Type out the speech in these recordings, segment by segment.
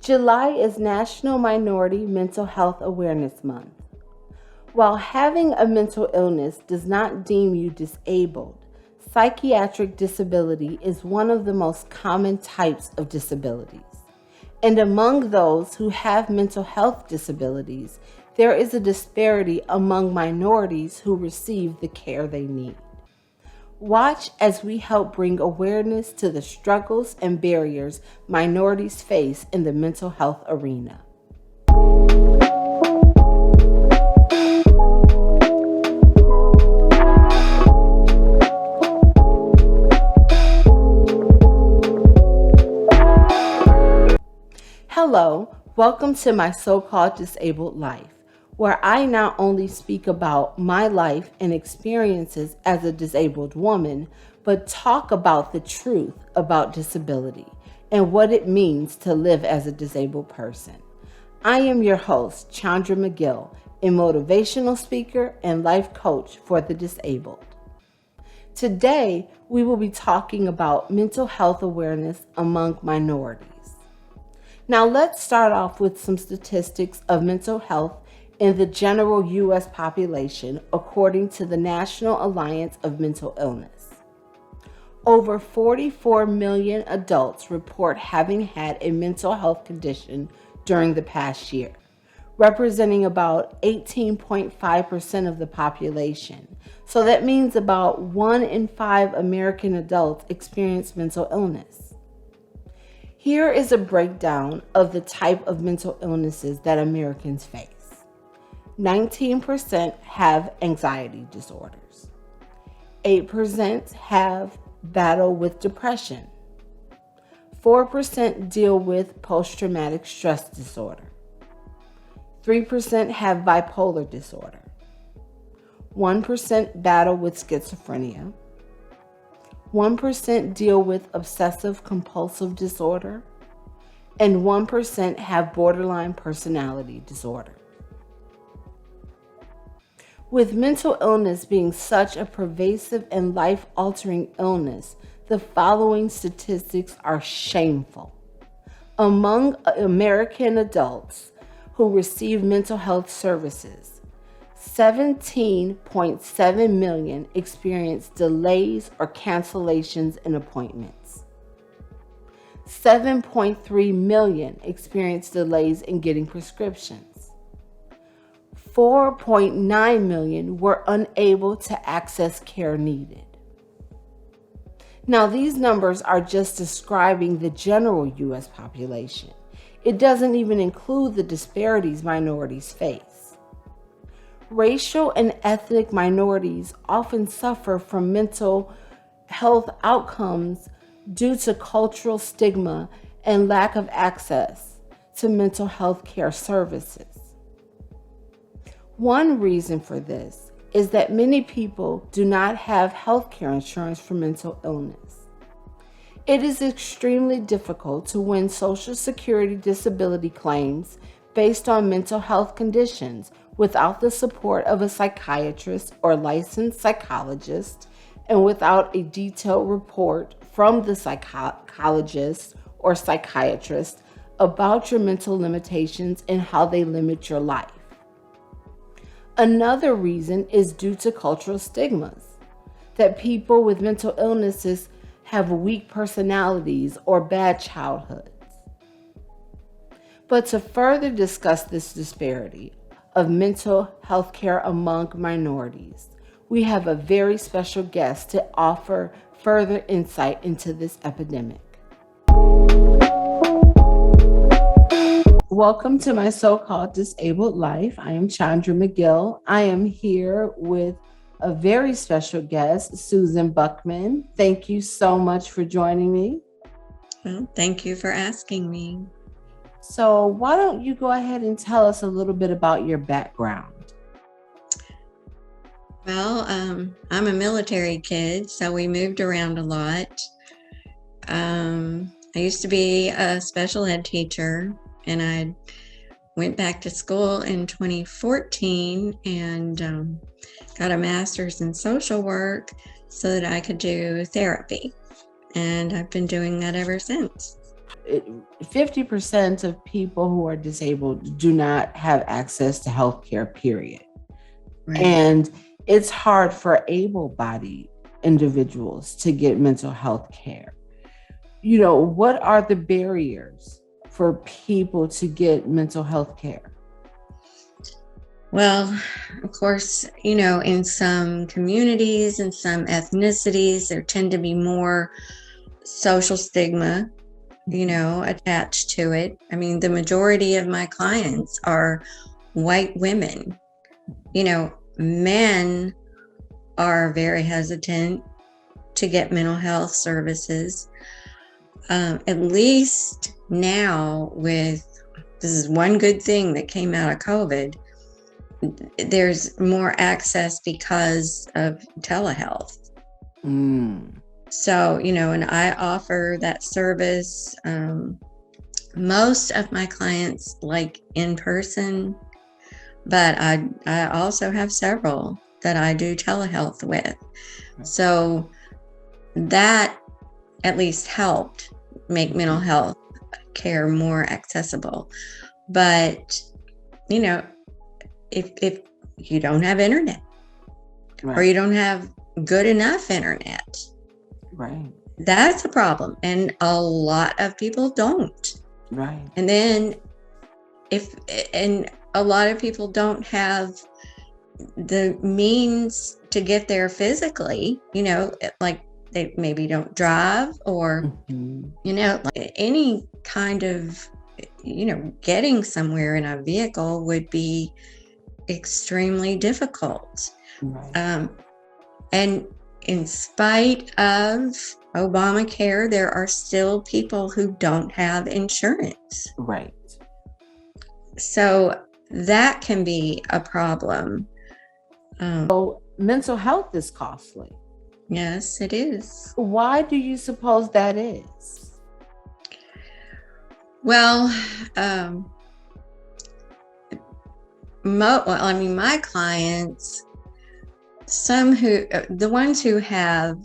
July is National Minority Mental Health Awareness Month. While having a mental illness does not deem you disabled, psychiatric disability is one of the most common types of disabilities. And among those who have mental health disabilities, there is a disparity among minorities who receive the care they need. Watch as we help bring awareness to the struggles and barriers minorities face in the mental health arena. Hello, welcome to My So-Called Disabled Life, where I not only speak about my life and experiences as a disabled woman, but talk about the truth about disability and what it means to live as a disabled person. I am your host, Chaundra McGill, a motivational speaker and life coach for the disabled. Today, we will be talking about mental health awareness among minorities. Now let's start off with some statistics of mental health in the general U.S. population according to the National Alliance of Mental Illness. Over 44 million adults report having had a mental health condition during the past year, representing about 18.5% of the population. So that means about 1 in 5 American adults experience mental illness. Here is a breakdown of the type of mental illnesses that Americans face. 19% have anxiety disorders. 8% have battle with depression. 4% deal with post-traumatic stress disorder. 3% have bipolar disorder. 1% battle with schizophrenia. 1% deal with obsessive compulsive disorder, and 1% have borderline personality disorder. With mental illness being such a pervasive and life-altering illness, the following statistics are shameful. Among American adults who receive mental health services, 17.7 million experience delays or cancellations in appointments. 7.3 million experience delays in getting prescriptions. 4.9 million were unable to access care needed. Now, these numbers are just describing the general U.S. population. It doesn't even include the disparities minorities face. Racial and ethnic minorities often suffer from mental health outcomes due to cultural stigma and lack of access to mental health care services. One reason for this is that many people do not have health care insurance for mental illness. It is extremely difficult to win Social Security disability claims based on mental health conditions without the support of a psychiatrist or licensed psychologist, and without a detailed report from the psychologist or psychiatrist about your mental limitations and how they limit your life. Another reason is due to cultural stigmas, that people with mental illnesses have weak personalities or bad childhoods. But to further discuss this disparity of mental health care among minorities, we have a very special guest to offer further insight into this epidemic. Welcome to My So-Called Disabled Life. I am Chaundra McGill. I am here with a very special guest, Susan Buckman. Thank you so much for joining me. Well, thank you for asking me. So why don't you go ahead and tell us a little bit about your background? Well, I'm a military kid, so we moved around a lot. I used to be a special ed teacher, and I went back to school in 2014 and got a master's in social work so that I could do therapy. And I've been doing that ever since. 50% of people who are disabled do not have access to healthcare, period. Right. And it's hard for able-bodied individuals to get mental health care. What are the barriers for people to get mental health care? Well, of course, in some communities and some ethnicities, there tend to be more social stigma, attached to it. I mean, the majority of my clients are white women. Men are very hesitant to get mental health services. At least now, this is one good thing that came out of COVID. There's more access because of telehealth. So, and I offer that service. Most of my clients like in person, but I also have several that I do telehealth with. So that at least helped make mental health care more accessible. But, if you don't have internet, or you don't have good enough internet, right, that's a problem. And a lot of people don't. Right. And then and a lot of people don't have the means to get there physically, like they maybe don't drive, or, like any kind of, getting somewhere in a vehicle would be extremely difficult. Right. And in spite of Obamacare, there are still people who don't have insurance. Right. So that can be a problem. So mental health is costly. Yes, it is. Why do you suppose that is? Well, my clients, the ones who have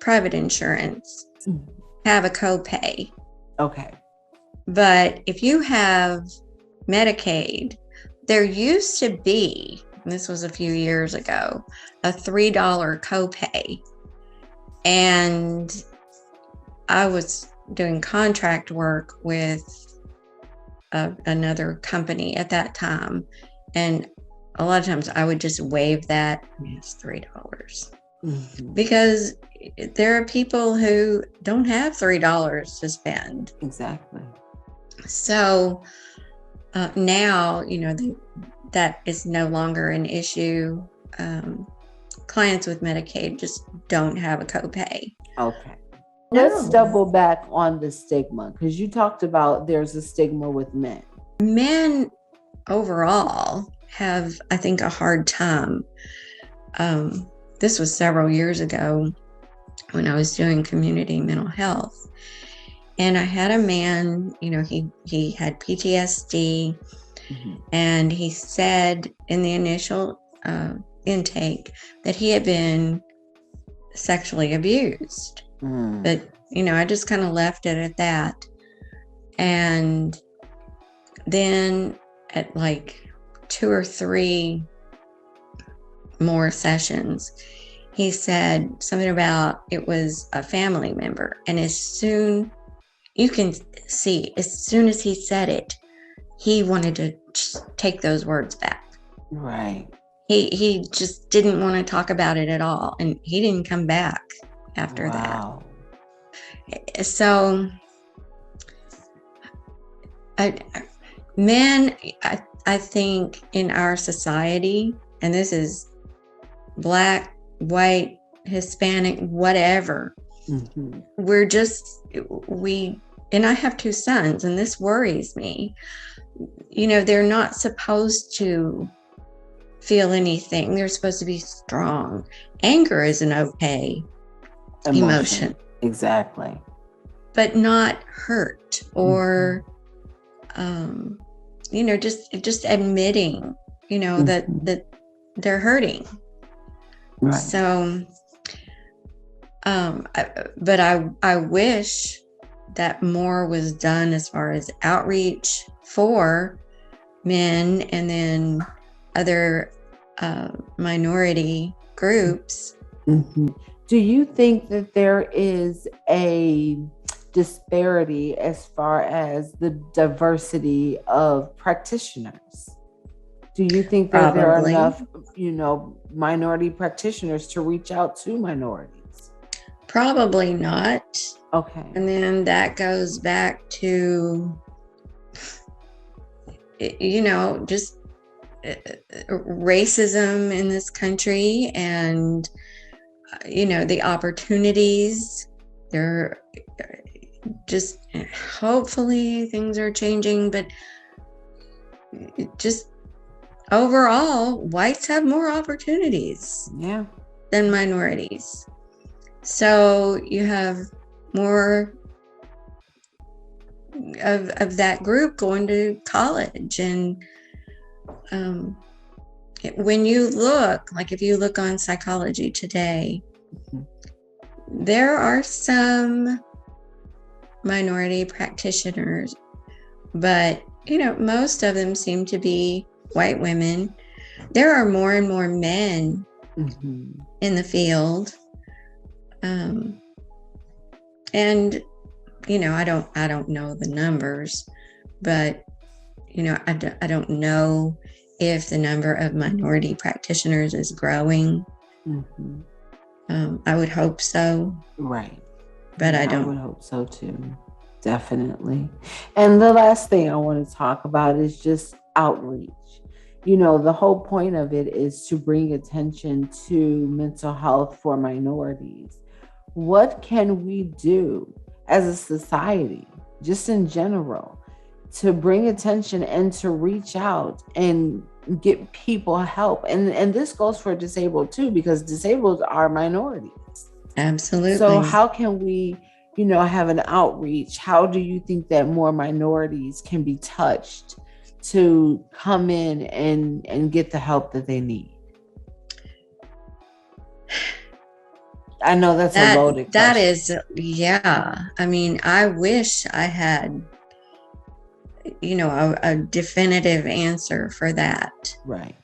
private insurance have a copay. Okay. But if you have Medicaid, there used to be, and this was a few years ago, a $3 copay. And I was doing contract work with another company at that time. And a lot of times I would just waive that. It's $3. Because there are people who don't have $3 to spend. Exactly. So now, that is no longer an issue. Clients with Medicaid just don't have a copay. Okay. Let's double back on the stigma, because you talked about there's a stigma with men. Men overall have, I think, a hard time. This was several years ago when I was doing community mental health. And I had a man, he had PTSD, and he said in the initial intake that he had been sexually abused. But, I just kind of left it at that. And then at like 2 or 3 more sessions, he said something about it was a family member. And you can see, as soon as he said it, he wanted to take those words back. Right. He just didn't want to talk about it at all. And he didn't come back after that. So men, I think in our society, and this is Black, white, Hispanic, whatever, and I have 2 sons, and this worries me. They're not supposed to feel anything. They're supposed to be strong. Anger is an okay emotion. Exactly. But not hurt or, just admitting, that they're hurting. Right. So, but I wish that more was done as far as outreach for men and then other minority groups. Mm-hmm. Do you think that there is a disparity as far as the diversity of practitioners? Do you think that there are Probably. enough, minority practitioners to reach out to minorities? Probably not. Okay. And then that goes back to, just racism in this country and, the opportunities. They're just, hopefully things are changing, but just overall, whites have more opportunities than minorities. So you have more of that group going to college. And when you look, like if you look on Psychology Today, there are some minority practitioners, but most of them seem to be white women. There are more and more men in the field. And I don't know the numbers, but I don't know if the number of minority practitioners is growing. I would hope so. Right. But I don't. I would hope so too. Definitely. And the last thing I want to talk about is just outreach. The whole point of it is to bring attention to mental health for minorities. What can we do as a society, just in general, to bring attention and to reach out and get people help? And this goes for disabled too, because disabled are minorities. Absolutely. So how can we, have an outreach? How do you think that more minorities can be touched to come in and get the help that they need? I know that's a loaded question. That is, I mean, I wish I had, a definitive answer for that. Right.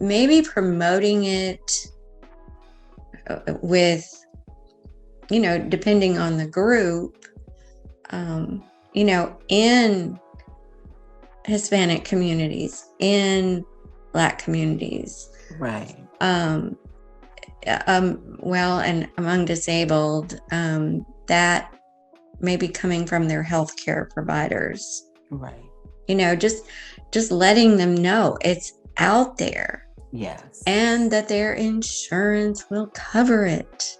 Maybe promoting it with, depending on the group, in Hispanic communities, in Black communities. Right. Well, and among disabled, that may be coming from their healthcare providers. Right. Just letting them know it's out there. Yes. And that their insurance will cover it.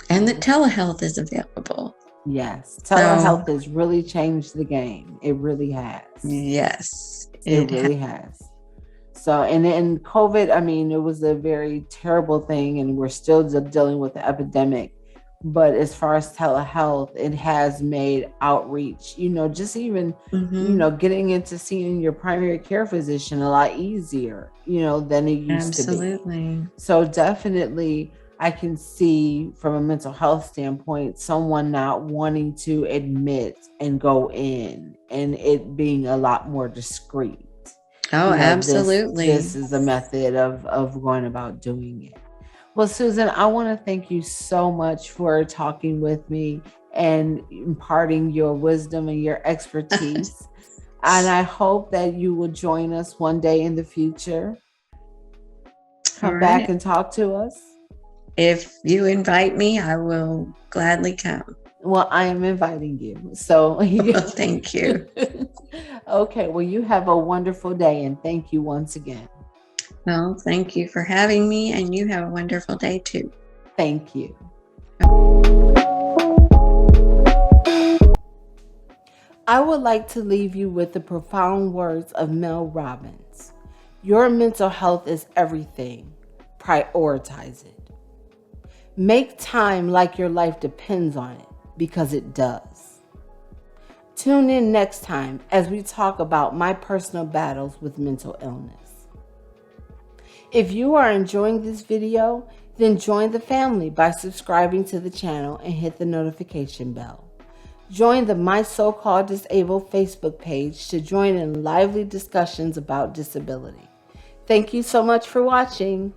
And that telehealth is available. Yes. Telehealth has really changed the game. It really has. Yes. It really has. So, and COVID, I mean, it was a very terrible thing, and we're still dealing with the epidemic. But as far as telehealth, it has made outreach, just even, getting into seeing your primary care physician a lot easier, than it used to be. Absolutely. So definitely, I can see from a mental health standpoint, someone not wanting to admit and go in and it being a lot more discreet. Oh, absolutely. This is a method of going about doing it. Well, Susan, I want to thank you so much for talking with me and imparting your wisdom and your expertise. And I hope that you will join us one day in the future. Come back and talk to us. If you invite me, I will gladly come. Well, I am inviting you. So thank you. Okay. Well, you have a wonderful day, and thank you once again. Well, thank you for having me, and you have a wonderful day too. Thank you. I would like to leave you with the profound words of Mel Robbins. Your mental health is everything. Prioritize it. Make time like your life depends on it, because it does. Tune in next time as we talk about my personal battles with mental illness. If you are enjoying this video, then join the family by subscribing to the channel and hit the notification bell. Join the My So-Called Disabled Facebook page to join in lively discussions about disability. Thank you so much for watching.